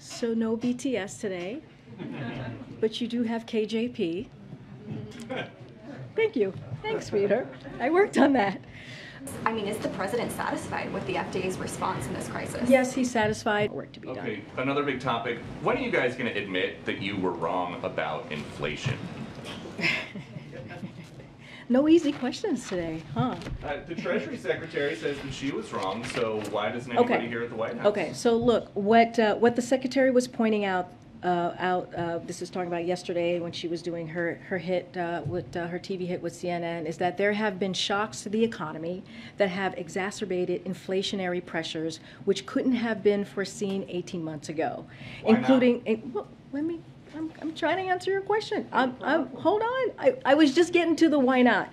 So no BTS today, but you do have KJP. Thank you. Thanks, Peter. I worked on that. I mean, is the president satisfied with the FDA's response in this crisis? Yes, he's satisfied. Work to be done. Okay, another big topic. When are you guys going to admit that you were wrong about inflation? No easy questions today, huh? The Treasury Secretary says that she was wrong, so why doesn't anybody here at the White House? Okay, so look, what the Secretary was pointing out, this is talking about yesterday when she was doing her hit, with her TV hit with CNN, is that there have been shocks to the economy that have exacerbated inflationary pressures, which couldn't have been foreseen 18 months ago, Why including, well, I'm trying to answer your question. Hold on. I was just getting to the why not,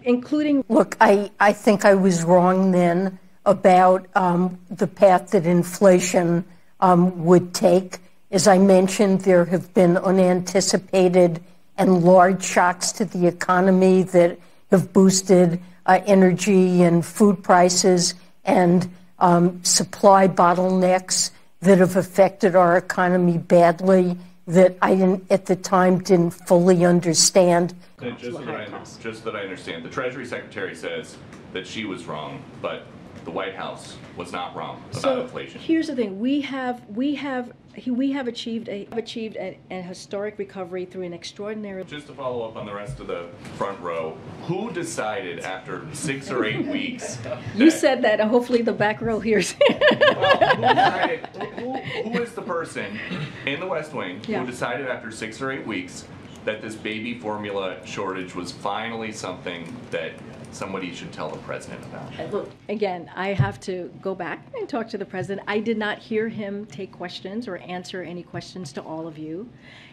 including. Look, I think I was wrong then about the path that inflation would take. As I mentioned, there have been unanticipated and large shocks to the economy that have boosted energy and food prices and supply bottlenecks that have affected our economy badly, that I at the time didn't fully understand. Just that I understand, the Treasury Secretary says that she was wrong, but the White House was not wrong about inflation. Here's the thing: we have achieved a historic recovery through an extraordinary. Just to follow up on the rest of the front row, who decided after 6 or 8 weeks? You said that, and hopefully the back row hears. Well, who is the person in the West Wing who decided after 6 or 8 weeks that this baby formula shortage was finally something that somebody should tell the president about? Look, again, I have to go back and talk to the president. I did not hear him take questions or answer any questions to all of you.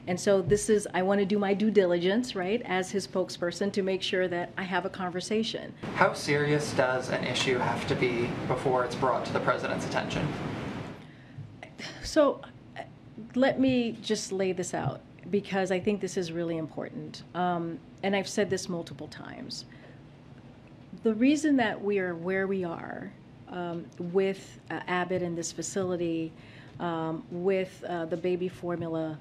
And so I want to do my due diligence, right, as his spokesperson to make sure that I have a conversation. How serious does an issue have to be before it's brought to the president's attention? So let me just lay this out, because I think this is really important. And I've said this multiple times. The reason that we are where we are with Abbott in this facility, with the baby formula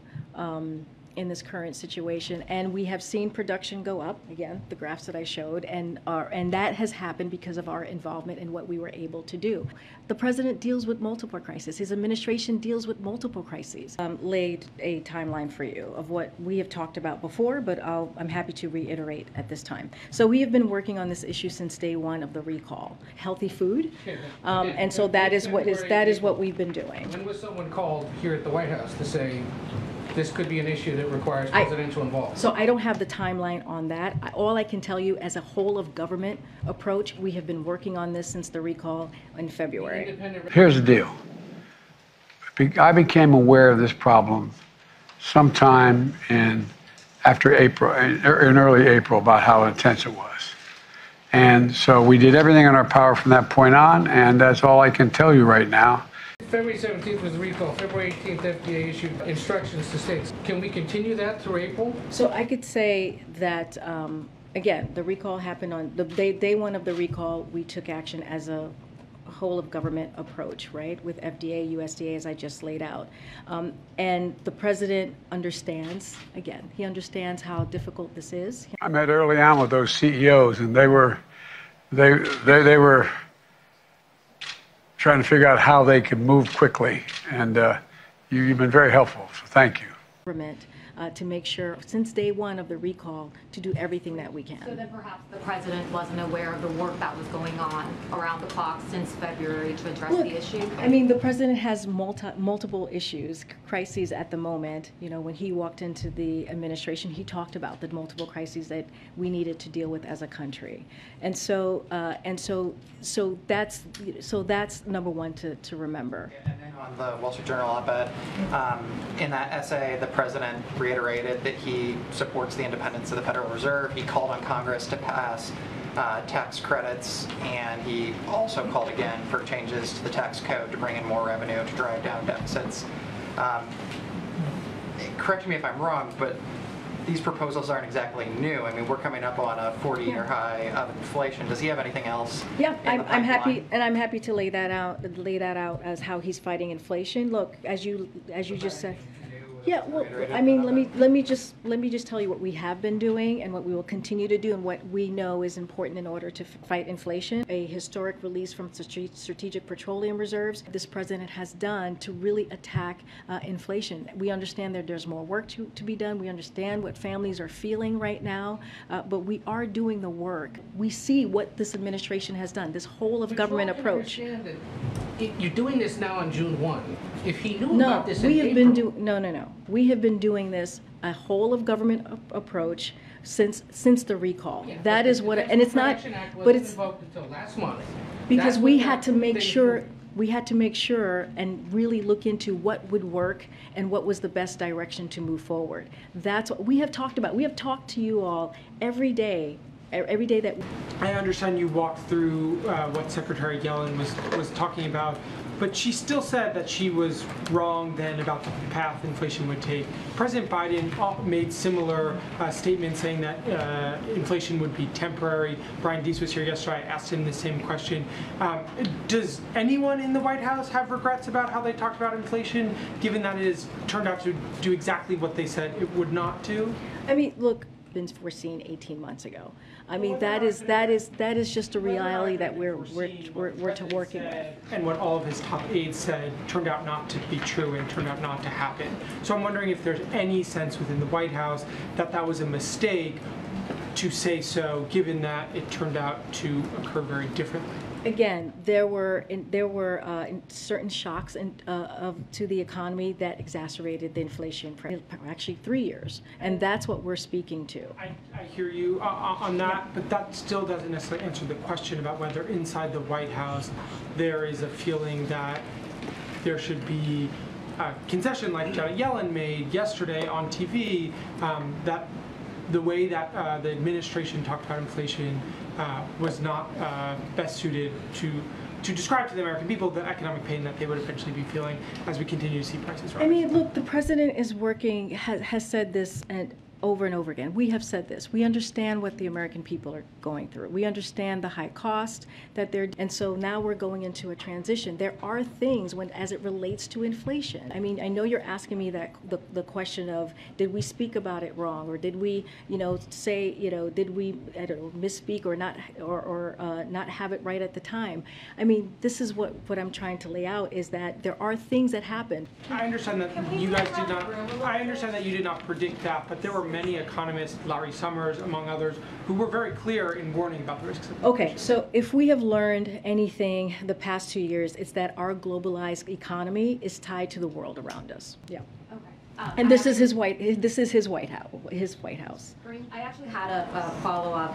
in this current situation, and we have seen production go up, again, the graphs that I showed, and that has happened because of our involvement in what we were able to do. The president deals with multiple crises. His administration deals with multiple crises. Laid a timeline for you of what we have talked about before, but I'm happy to reiterate at this time. So we have been working on this issue since day one of the recall. Healthy food, and so that is what we've been doing. When was someone called here at the White House to say this could be an issue that requires presidential involvement? So I don't have the timeline on that. All I can tell you, as a whole of government approach, we have been working on this since the recall in February. Here's the deal. I became aware of this problem sometime after April, in early April, about how intense it was. And so we did everything in our power from that point on, and that's all I can tell you right now. February 17th was the recall. February 18th, FDA issued instructions to states. Can we continue that through April? So I could say that, again, the recall happened on the day one of the recall. We took action as a whole of government approach, right, with FDA, USDA, as I just laid out. And the president understands, again, he understands how difficult this is. I met early on with those CEOs, and they were trying to figure out how they could move quickly, and you've been very helpful, so thank you. Government to make sure, since day one of the recall, to do everything that we can. So then perhaps the president wasn't aware of the work that was going on around the clock since February to address the issue? I mean, the president has multiple issues, crises at the moment. You know, when he walked into the administration, he talked about the multiple crises that we needed to deal with as a country. And so that's number one to remember. And then on the Wall Street Journal op-ed, in that essay, the president reiterated that he supports the independence of the Federal Reserve. He called on Congress to pass tax credits, and he also called again for changes to the tax code to bring in more revenue to drive down deficits. Correct me if I'm wrong, but these proposals aren't exactly new. I mean, we're coming up on a 40-year high of inflation. Does he have anything else? Yeah, in the I'm happy, pipeline? and I'm happy to lay that out as how he's fighting inflation. Look, as you just said. Yeah, well, I mean, let me just tell you what we have been doing and what we will continue to do and what we know is important in order to fight inflation. A historic release from strategic petroleum reserves this president has done to really attack inflation. We understand that there's more work to be done. We understand what families are feeling right now, but we are doing the work. We see what this administration has done, this whole of government approach. You're doing this now on June 1. If he knew No, about this in we have April, been doing no. We have been doing this a whole of government approach since the recall. Yeah, that but is the what, Consumer and it's not, Protection Act but wasn't it's invoked until last month. because That's we when had to make things sure. moved. We had to make sure and really look into what would work and what was the best direction to move forward. That's what we have talked about. We have talked to you all every day that. I understand you walked through what Secretary Yellen was talking about, but she still said that she was wrong then about the path inflation would take. President Biden made similar statements saying that inflation would be temporary. Brian Deese was here yesterday. I asked him the same question. Does anyone in the White House have regrets about how they talked about inflation, given that it has turned out to do exactly what they said it would not do? I mean, look, been foreseen 18 months ago. I mean, that is just a reality that we're to working with. And what all of his top aides said turned out not to be true and turned out not to happen. So I'm wondering if there's any sense within the White House that that was a mistake to say so, given that it turned out to occur very differently. Again, there were certain shocks to the economy that exacerbated the inflation for actually 3 years, and that's what we're speaking to. I hear you on that, but that still doesn't necessarily answer the question about whether inside the White House there is a feeling that there should be a concession like Janet Yellen made yesterday on TV, that the way that the administration talked about inflation was not best suited to describe to the American people the economic pain that they would eventually be feeling as we continue to see prices rise. I mean, look, the president is working, has said this over and over again. We have said this. We understand what the American people are going through. We understand the high cost that and so now we're going into a transition. There are things as it relates to inflation. I mean, I know you're asking me that the question of, did we speak about it wrong, or did we, say, did we, I don't know, misspeak or not have it right at the time? I mean, this is what I'm trying to lay out, is that there are things that happen. I understand that you guys did not. I understand that you did not predict that, but there were many economists, Larry Summers, among others, who were very clear in warning about the risks of inflation. Okay, so if we have learned anything the past 2 years, it's that our globalized economy is tied to the world around us. Yeah. Okay. And this is his White House. Karine, I actually had a follow-up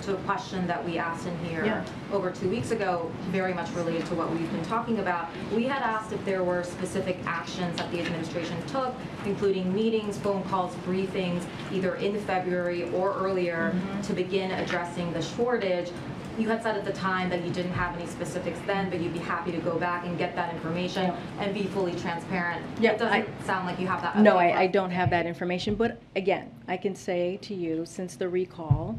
to a question that we asked in here over 2 weeks ago, very much related to what we've been talking about. We had asked if there were specific actions that the administration took, including meetings, phone calls, briefings, either in February or earlier, to begin addressing the shortage. You had said at the time that you didn't have any specifics then, but you'd be happy to go back and get that information and be fully transparent. Yeah, it doesn't sound like you have that. No, I don't have that information. But again, I can say to you, since the recall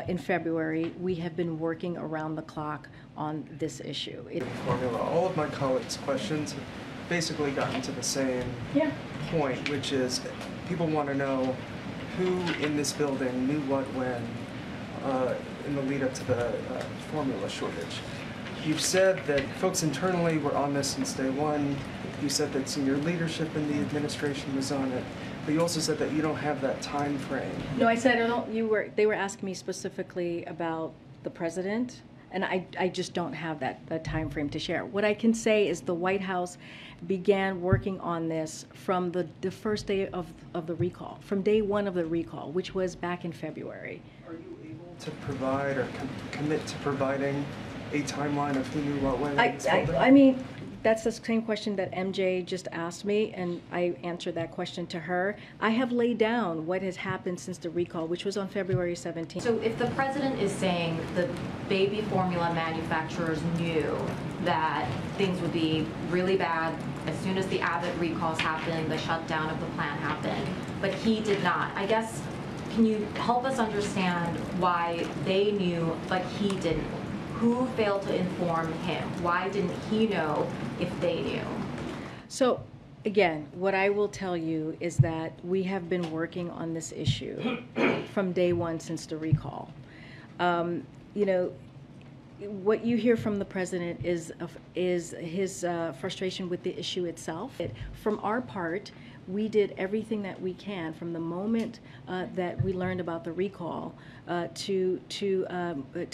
in February, we have been working around the clock on this issue. Formula. All of my colleagues' questions have basically gotten to the same point, which is people want to know who in this building knew what when in the lead up to the formula shortage. You've said that folks internally were on this since day one. You said that senior leadership in the administration was on it. But you also said that you don't have that time frame. No, I said they were asking me specifically about the president, and I just don't have that time frame to share. What I can say is the White House began working on this from the first day of the recall, from day one of the recall, which was back in February. Are you able to provide or commit to providing a timeline of who knew what when? I mean, that's the same question that MJ just asked me, and I answered that question to her. I have laid down what has happened since the recall, which was on February 17th. So if the president is saying the baby formula manufacturers knew that things would be really bad as soon as the Abbott recalls happened, the shutdown of the plant happened, but he did not. I guess, can you help us understand why they knew but he didn't? Who failed to inform him? Why didn't he know if they knew? So again, what I will tell you is that we have been working on this issue from day one since the recall. You know, what you hear from the president is his frustration with the issue itself. From our part, we did everything that we can from the moment that we learned about the recall to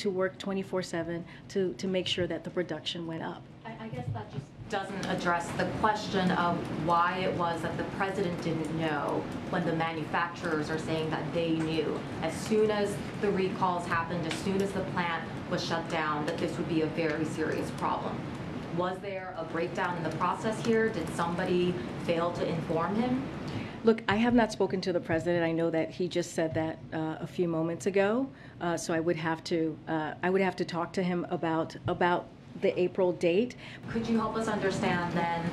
work 24/7 to make sure that the production went up. I guess that just doesn't address the question of why it was that the president didn't know when the manufacturers are saying that they knew. As soon as the recalls happened, as soon as the plant was shut down, that this would be a very serious problem. Was there a breakdown in the process here? Did somebody fail to inform him? Look, I have not spoken to the president. I know that he just said that a few moments ago, so I would have to talk to him about the April date. Could you help us understand then,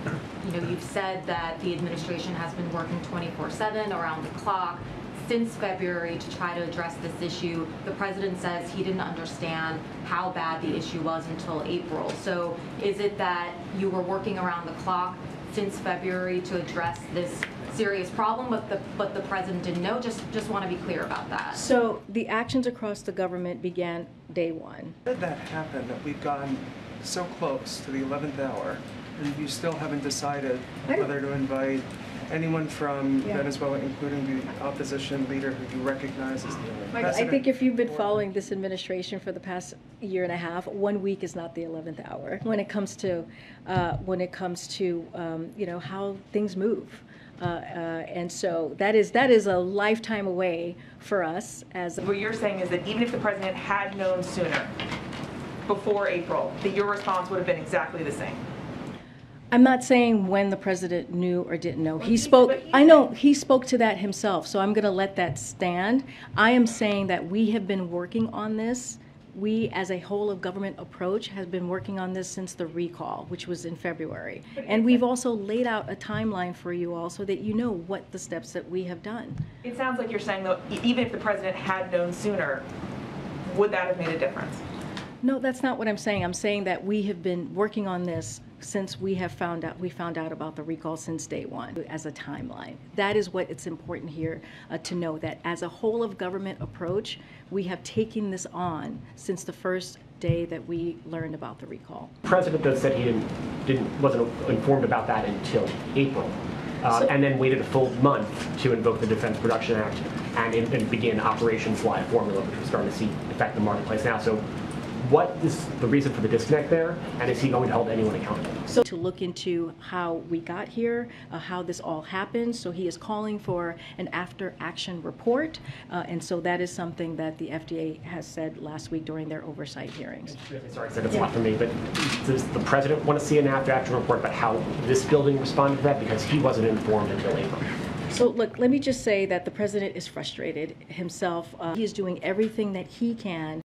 you know, you've said that the administration has been working 24/7 around the clock since February to try to address this issue. The president says he didn't understand how bad the issue was until April. So is it that you were working around the clock since February to address this serious problem, but the president didn't know? Just want to be clear about that. So the actions across the government began day one. How did that happen, that we've gotten so close to the 11th hour and you still haven't decided whether to invite anyone from Venezuela, including the opposition leader who you recognize as the president? I think if you've been following this administration for the past year and a half, 1 week is not the 11th hour when it comes to you know, how things move. And so that is a lifetime away for us. As what you're saying is that even if the president had known sooner, before April, that your response would have been exactly the same. I'm not saying when the president knew or didn't know. He spoke. I know he spoke to that himself, so I'm going to let that stand. I am saying that we have been working on this. We, as a whole of government approach, have been working on this since the recall, which was in February. And we've also laid out a timeline for you all so that you know what the steps that we have done. It sounds like you're saying, though, even if the president had known sooner, would that have made a difference? No, that's not what I'm saying. I'm saying that we have been working on this since we found out about the recall since day one as a timeline. That is what it's important here to know, that as a whole of government approach, we have taken this on since the first day that we learned about the recall. The president does said he wasn't informed about that until April, and then waited a full month to invoke the Defense Production Act and begin Operations Live Formula, which we're starting to see affect the marketplace now. So what is the reason for the disconnect there, and is he going to hold anyone accountable? So to look into how we got here, how this all happened, so he is calling for an after-action report, and so that is something that the FDA has said last week during their oversight hearings. Sorry, I said it's a lot for me, but does the president want to see an after-action report about how this building responded to that, because he wasn't informed until April? So look, let me just say that the president is frustrated himself. He is doing everything that he can